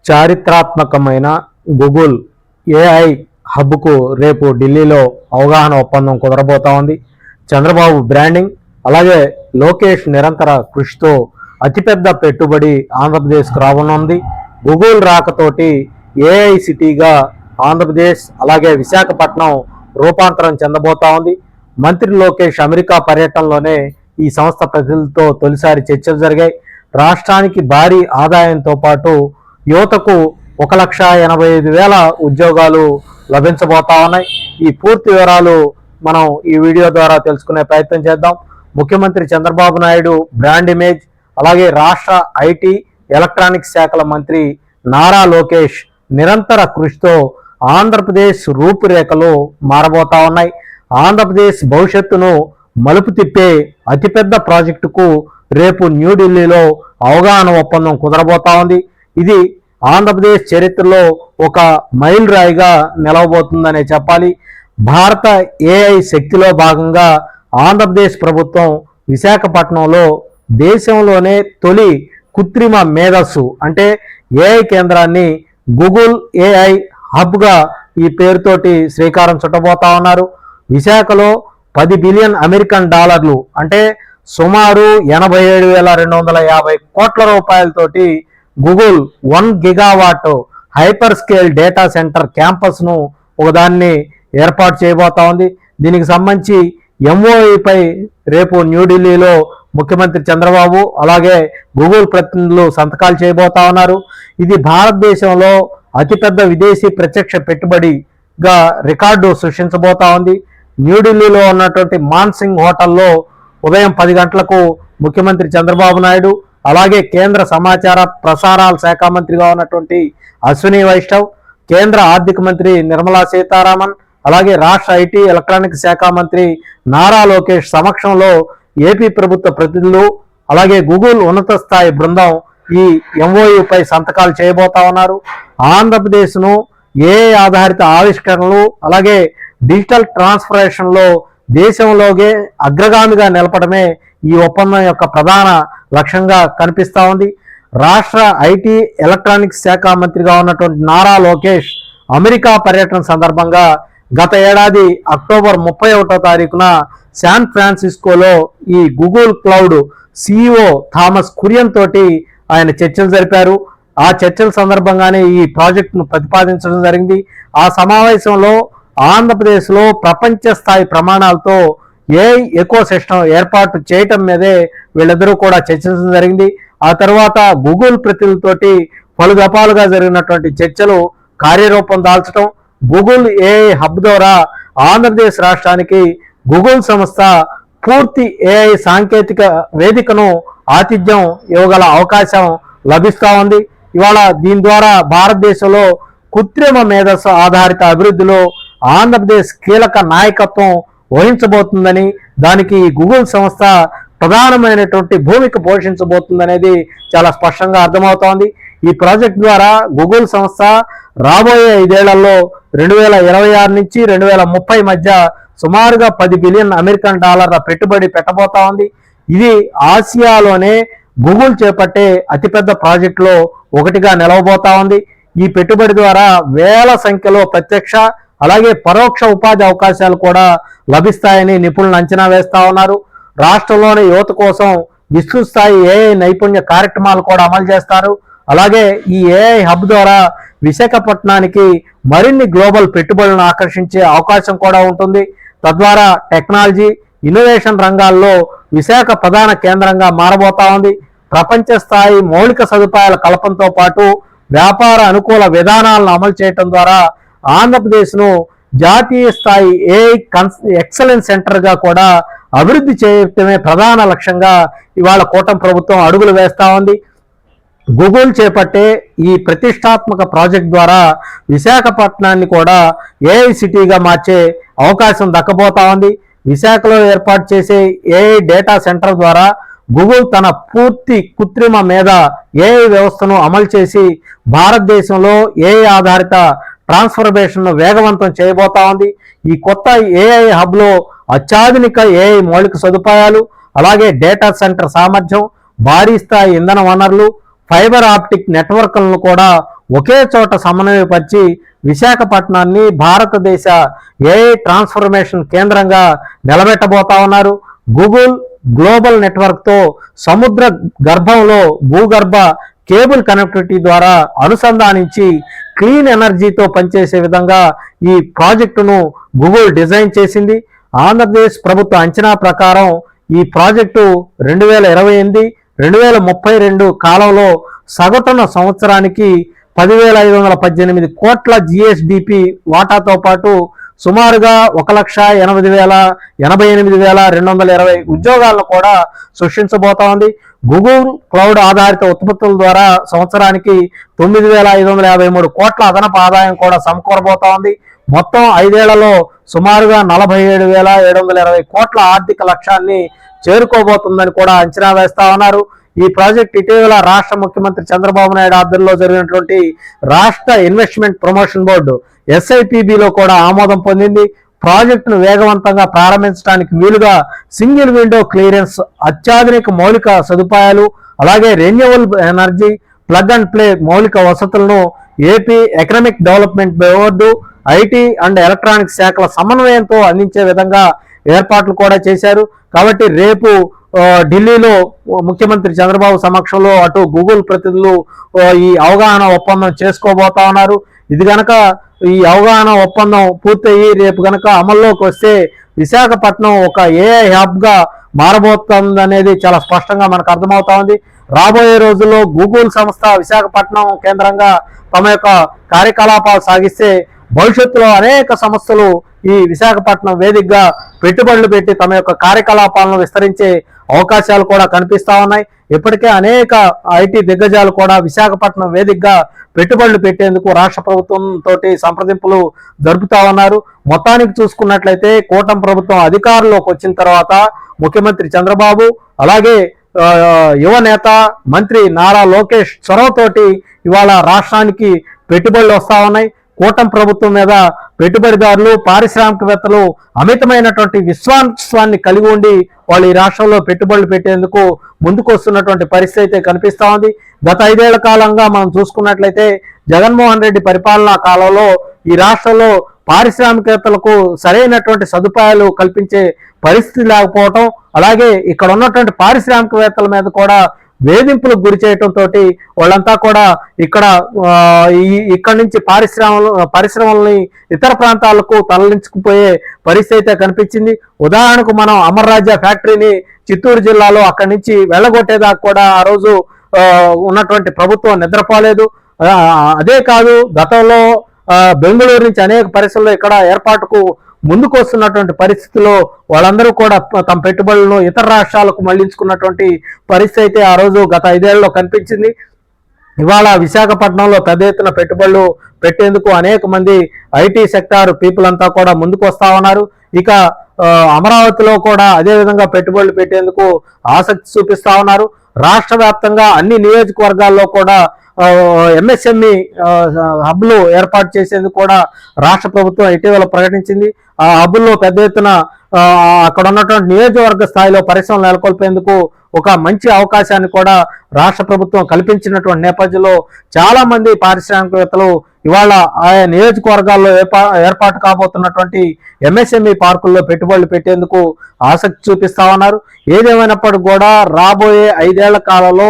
చారిత్రాత్మకమైన Google AI హబ్కు రేపు ఢిల్లీలో అవగాహన ఒప్పందం కుదరబోతా ఉంది. చంద్రబాబు బ్రాండింగ్ అలాగే లోకేష్ నిరంతర కృషితో అతిపెద్ద పెట్టుబడి ఆంధ్రప్రదేశ్కు రానుంది. గూగుల్ రాకతోటి ఏఐ సిటీగా ఆంధ్రప్రదేశ్ అలాగే విశాఖపట్నం రూపాంతరం చెందబోతా ఉంది. మంత్రి లోకేష్ అమెరికా పర్యటనలోనే ఈ సంస్థ ప్రతినిధులతో తొలిసారి చర్చలు జరిగాయి. రాష్ట్రానికి భారీ ఆదాయంతో పాటు యువతకు 1,85,000 ఉద్యోగాలు లభించబోతా ఉన్నాయి. ఈ పూర్తి వివరాలు మనం ఈ వీడియో ద్వారా తెలుసుకునే ప్రయత్నం చేద్దాం. ముఖ్యమంత్రి చంద్రబాబు నాయుడు బ్రాండ్ ఇమేజ్ అలాగే రాష్ట్ర ఐటీ ఎలక్ట్రానిక్స్ శాఖల మంత్రి నారా లోకేష్ నిరంతర కృషితో ఆంధ్రప్రదేశ్ రూపురేఖలు మారబోతా ఉన్నాయి. ఆంధ్రప్రదేశ్ భవిష్యత్తును మలుపు తిప్పే అతిపెద్ద ప్రాజెక్టుకు రేపు న్యూఢిల్లీలో అవగాహన ఒప్పందం కుదరబోతా ఉంది. ఇది ఆంధ్రప్రదేశ్ చరిత్రలో ఒక మైల్ రాయిగా నిలవబోతుందనే చెప్పాలి. భారత ఏఐ శక్తిలో భాగంగా ఆంధ్రప్రదేశ్ ప్రభుత్వం విశాఖపట్నంలో దేశంలోనే తొలి కృత్రిమ మేధస్సు అంటే ఏఐ కేంద్రాన్ని గూగుల్ ఏఐ హబ్గా ఈ పేరుతోటి శ్రీకారం చుట్టబోతా ఉన్నారు. విశాఖలో 10 బిలియన్ అమెరికన్ డాలర్లు అంటే సుమారు 87,250 కోట్ల రూపాయలతోటి Google 1 gigawatt hyperscale data center క్యాంపస్ను ఒకదాన్ని ఏర్పాటు చేయబోతా ఉంది. దీనికి సంబంధించి ఎంఓఈపై రేపు న్యూఢిల్లీలో ముఖ్యమంత్రి చంద్రబాబు అలాగే గూగుల్ ప్రతినిధులు సంతకాలు చేయబోతా ఉన్నారు. ఇది భారతదేశంలో అతిపెద్ద విదేశీ ప్రత్యక్ష పెట్టుబడిగా రికార్డు సృష్టించబోతా ఉంది. న్యూఢిల్లీలో ఉన్నటువంటి మాన్సింగ్ హోటల్లో ఉదయం 10 గంటలకు ముఖ్యమంత్రి చంద్రబాబు నాయుడు అలాగే కేంద్ర సమాచార ప్రసారాల శాఖ మంత్రిగా ఉన్నటువంటి అశ్విని వైష్ణవ్, కేంద్ర ఆర్థిక మంత్రి నిర్మలా సీతారామన్ అలాగే రాష్ట్ర ఐటీ ఎలక్ట్రానిక్స్ శాఖ మంత్రి నారా లోకేష్ సమక్షంలో ఏపీ ప్రభుత్వ ప్రతినిధులు అలాగే గూగుల్ ఉన్నత స్థాయి బృందం ఈ ఎంఓయూపై సంతకాలు చేయబోతా ఉన్నారు. ఆంధ్రప్రదేశ్ను ఏఐ ఆధారిత ఆవిష్కరణలు అలాగే డిజిటల్ ట్రాన్స్ఫర్మేషన్లో దేశంలోనే అగ్రగామిగా నిలపడమే ఈ ఒప్పందం యొక్క ప్రధాన లక్ష్యంగా కనిపిస్తూ ఉంది. రాష్ట్ర ఐటీ ఎలక్ట్రానిక్స్ శాఖ మంత్రిగా ఉన్నటువంటి నారా లోకేష్ అమెరికా పర్యటన సందర్భంగా గత ఏడాది అక్టోబర్ 31వ తారీఖున శాన్ ఫ్రాన్సిస్కోలో ఈ Google cloud CEO Thomas Kurian తోటి ఆయన చర్చలు జరిపారు. ఆ చర్చల సందర్భంగానే ఈ ప్రాజెక్టును ప్రతిపాదించడం జరిగింది. ఆ సమావేశంలో ఆంధ్రప్రదేశ్లో ప్రపంచ స్థాయి ప్రమాణాలతో ఏఐ ఎకో సిస్టమ్ ఏర్పాటు చేయటం మీదే వీళ్ళిద్దరూ కూడా చర్చించడం జరిగింది. ఆ తర్వాత గూగుల్ ప్రతినిధులతోటి పలు దఫాలుగా జరిగినటువంటి చర్చలు కార్యరూపం దాల్చడం, గూగుల్ ఏఐ హబ్ ద్వారా ఆంధ్రప్రదేశ్ రాష్ట్రానికి గూగుల్ సంస్థ పూర్తి ఏఐ సాంకేతిక వేదికను ఆతిథ్యం ఇవ్వగల అవకాశం లభిస్తూ ఉంది. ఇవాళ దీని ద్వారా భారతదేశంలో కృత్రిమ మేధస్సు ఆధారిత అభివృద్ధిలో ఆంధ్రప్రదేశ్ కీలక నాయకత్వం వహించబోతుందని, దానికి గూగుల్ సంస్థ ప్రధానమైనటువంటి భూమిక పోషించబోతుందనేది చాలా స్పష్టంగా అర్థమవుతోంది. ఈ ప్రాజెక్ట్ ద్వారా గూగుల్ సంస్థ రాబోయే 5 ఏళ్లలో 2026 నుంచి 2030 మధ్య సుమారుగా 10 బిలియన్ అమెరికన్ డాలర్ల పెట్టుబడి పెట్టబోతా ఉంది. ఇది ఆసియాలోనే గూగుల్ చేపట్టే అతిపెద్ద ప్రాజెక్టులో ఒకటిగా నిలవబోతా ఉంది. ఈ పెట్టుబడి ద్వారా వేల సంఖ్యలో ప్రత్యక్ష అలాగే పరోక్ష ఉపాధి అవకాశాలు కూడా లభిస్తాయని నిపుణులు అంచనా వేస్తా ఉన్నారు. రాష్ట్రంలోని యువత కోసం విస్తృత స్థాయి ఏఐ నైపుణ్య కార్యక్రమాలు కూడా అమలు చేస్తారు. అలాగే ఈ ఏఐ హబ్ ద్వారా విశాఖపట్నానికి మరిన్ని గ్లోబల్ పెట్టుబడులను ఆకర్షించే అవకాశం కూడా ఉంటుంది. తద్వారా టెక్నాలజీ ఇన్నోవేషన్ రంగాల్లో విశాఖ ప్రధాన కేంద్రంగా మారబోతా ఉంది. ప్రపంచ స్థాయి మౌలిక సదుపాయాల కల్పనతో పాటు వ్యాపార అనుకూల విధానాలను అమలు చేయడం ద్వారా ఆంధ్రప్రదేశ్ను జాతీయ స్థాయి ఏఐ ఎక్సలెన్స్ సెంటర్గా కూడా అభివృద్ధి చేయటమే ప్రధాన లక్ష్యంగా ఇవాళ కూటమి ప్రభుత్వం అడుగులు వేస్తా ఉంది. గూగుల్ చేపట్టే ఈ ప్రతిష్టాత్మక ప్రాజెక్ట్ ద్వారా విశాఖపట్నాన్ని కూడా ఏఐ సిటీగా మార్చే అవకాశం దక్కబోతా ఉంది. విశాఖలో ఏర్పాటు చేసే ఏఐ డేటా సెంటర్ ద్వారా గూగుల్ తన పూర్తి కృత్రిమ మేధ ఏఐ వ్యవస్థను అమలు చేసి భారతదేశంలో ఏఐ ఆధారిత ట్రాన్స్ఫర్మేషన్ను వేగవంతం చేయబోతా ఉంది. ఈ కొత్త ఏఐ హబ్లో అత్యాధునిక ఏఐ మౌలిక సదుపాయాలు అలాగే డేటా సెంటర్ సామర్థ్యం, భారీ స్థాయి ఇంధన వనరులు, ఫైబర్ ఆప్టిక్ నెట్వర్క్లను కూడా ఒకే చోట సమన్వయపరిచి విశాఖపట్నాన్ని భారతదేశ ఏఐ ట్రాన్స్ఫర్మేషన్ కేంద్రంగా నిలబెట్టబోతా ఉన్నారు. గూగుల్ గ్లోబల్ నెట్వర్క్తో సముద్ర గర్భంలో భూగర్భ కేబుల్ కనెక్టివిటీ ద్వారా అనుసంధానించి క్లీన్ ఎనర్జీతో పనిచేసే విధంగా ఈ ప్రాజెక్టును గూగుల్ డిజైన్ చేసింది. ఆంధ్రప్రదేశ్ ప్రభుత్వ అంచనా ప్రకారం ఈ ప్రాజెక్టు 2028-2032 కాలంలో సగటున సంవత్సరానికి 10,518 కోట్ల జిఎస్డిపి వాటాతో పాటు సుమారుగా 1,88,220 ఉద్యోగాలను కూడా సృష్టించబోతా ఉంది. గూగుల్ క్లౌడ్ ఆధారిత ఉత్పత్తుల ద్వారా సంవత్సరానికి 9,553 కోట్ల అదనపు ఆదాయం కూడా సమకూరబోతా ఉంది. మొత్తం 5 ఏళ్లలో సుమారుగా 47,720 కోట్ల ఆర్థిక లక్ష్యాన్ని చేరుకోబోతుందని కూడా అంచనా వేస్తా ఉన్నారు. ఈ ప్రాజెక్ట్ ఇటీవల రాష్ట్ర ముఖ్యమంత్రి చంద్రబాబు నాయుడు ఆధ్వర్యంలో జరిగినటువంటి రాష్ట్ర ఇన్వెస్ట్మెంట్ ప్రమోషన్ బోర్డు SIPBలో కూడా ఆమోదం పొందింది. ప్రాజెక్టును వేగవంతంగా ప్రారంభించడానికి వీలుగా సింగిల్ విండో క్లియరెన్స్, అత్యాధునిక మౌలిక సదుపాయాలు, అలాగే renewable energy, plug and play మౌలిక వసతులను AP economic development board, IT and electronics శాఖల సమన్వయంతో అందించే విధంగా ఏర్పాట్లు కూడా చేశారు. కాబట్టి రేపు ఢిల్లీలో ముఖ్యమంత్రి చంద్రబాబు సమక్షంలో అటు గూగుల్ ప్రతినిధులు ఈ అవగాహన ఒప్పందం చేసుకోబోతా ఉన్నారు. ఇది గనక ఈ అవగాహన ఒప్పందం పూర్తయి రేపు గనక అమల్లోకి వస్తే విశాఖపట్నం ఒక ఏఐ హబ్గా మారబోతుంది అనేది చాలా స్పష్టంగా మనకు అర్థమవుతా ఉంది. రాబోయే రోజుల్లో గూగుల్ సంస్థ విశాఖపట్నం కేంద్రంగా తమ యొక్క కార్యకలాపాలు సాగిస్తే భవిష్యత్తులో అనేక సంస్థలు ఈ విశాఖపట్నం వేదికగా పెట్టుబడులు పెట్టి తమ యొక్క కార్యకలాపాలను విస్తరించే అవకాశాలు కూడా కనిపిస్తా ఉన్నాయి. ఇప్పటికే అనేక ఐటీ దిగ్గజాలు కూడా విశాఖపట్నం వేదికగా పెట్టుబడులు పెట్టేందుకు రాష్ట్ర ప్రభుత్వం తోటి సంప్రదింపులు జరుపుతా ఉన్నారు. మొత్తానికి చూసుకున్నట్లయితే కూటమి ప్రభుత్వం అధికారంలోకి వచ్చిన తర్వాత ముఖ్యమంత్రి చంద్రబాబు అలాగే యువ నేత మంత్రి నారా లోకేష్ చొరవతోటి ఇవాళ రాష్ట్రానికి పెట్టుబడులు వస్తా ఉన్నాయి. కూటమి ప్రభుత్వం మీద పెట్టుబడిదారులు, పారిశ్రామికవేత్తలు అమితమైనటువంటి విశ్వాసాన్ని కలిగి ఉండి వాళ్ళు ఈ రాష్ట్రంలో పెట్టుబడులు పెట్టేందుకు ముందుకు వస్తున్నటువంటి పరిస్థితి అయితే కనిపిస్తా ఉంది. గత 5 ఏళ్ల కాలంగా మనం చూసుకున్నట్లయితే జగన్మోహన్ రెడ్డి పరిపాలనా కాలంలో ఈ రాష్ట్రంలో పారిశ్రామికవేత్తలకు సరైనటువంటి సదుపాయాలు కల్పించే పరిస్థితి లేకపోవటం, అలాగే ఇక్కడ ఉన్నటువంటి పారిశ్రామికవేత్తల మీద కూడా వేధింపులకు గురి చేయటంతో వాళ్ళంతా కూడా ఇక్కడ నుంచి పరిశ్రమల్ని ఇతర ప్రాంతాలకు తరలించుకుపోయే పరిస్థితి అయితే కనిపించింది. ఉదాహరణకు మనం అమర్ రాజా ఫ్యాక్టరీని చిత్తూరు జిల్లాలో అక్కడి నుంచి వెళ్ళగొట్టేదాకా కూడా ఆ రోజు ఉన్నటువంటి ప్రభుత్వం నిద్రపోలేదు. అదే కాదు, గతంలో బెంగళూరు నుంచి అనేక పరిశ్రమలు ఇక్కడ ఏర్పాటుకు ముందుకు వస్తున్నటువంటి పరిస్థితుల్లో వాళ్ళందరూ కూడా తమ పెట్టుబడులను ఇతర రాష్ట్రాలకు మళ్లించుకున్నటువంటి పరిస్థితి అయితే ఆ రోజు గత 5 ఏళ్లలో కనిపించింది. ఇవాళ విశాఖపట్నంలో పెద్ద ఎత్తున పెట్టుబడులు పెట్టేందుకు అనేక మంది ఐటీ సెక్టార్ పీపుల్ అంతా కూడా ముందుకు వస్తా ఉన్నారు. ఇక అమరావతిలో కూడా అదే విధంగా పెట్టుబడులు పెట్టేందుకు ఆసక్తి చూపిస్తా ఉన్నారు. రాష్ట్ర వ్యాప్తంగా అన్ని నియోజకవర్గాల్లో కూడా MSME హబ్లు ఏర్పాటు చేసేందుకు కూడా రాష్ట్ర ప్రభుత్వం ఇటీవల ప్రకటించింది. ఆ హబ్బుల్లో పెద్ద ఎత్తున అక్కడ ఉన్నటువంటి నియోజకవర్గ స్థాయిలో పరిశ్రమలు నెలకొల్పేందుకు ఒక మంచి అవకాశాన్ని కూడా రాష్ట్ర ప్రభుత్వం కల్పించినటువంటి నేపథ్యంలో చాలా మంది పారిశ్రామికవేత్తలు ఇవాళ ఆయా నియోజకవర్గాల్లో ఏర్పాటు కాబోతున్నటువంటి MSME పార్కుల్లో పెట్టుబడులు పెట్టేందుకు ఆసక్తి చూపిస్తా ఉన్నారు. ఏదేమైనప్పటికీ కూడా రాబోయే 5 ఏళ్ల కాలంలో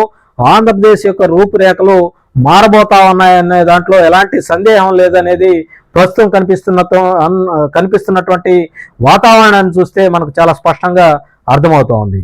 ఆంధ్రప్రదేశ్ యొక్క రూపురేఖలు మారబోతా ఉన్నాయనే దాంట్లో ఎలాంటి సందేహం లేదనేది ప్రస్తుతం కనిపిస్తున్నటువంటి వాతావరణాన్ని చూస్తే మనకు చాలా స్పష్టంగా అర్థమవుతోంది.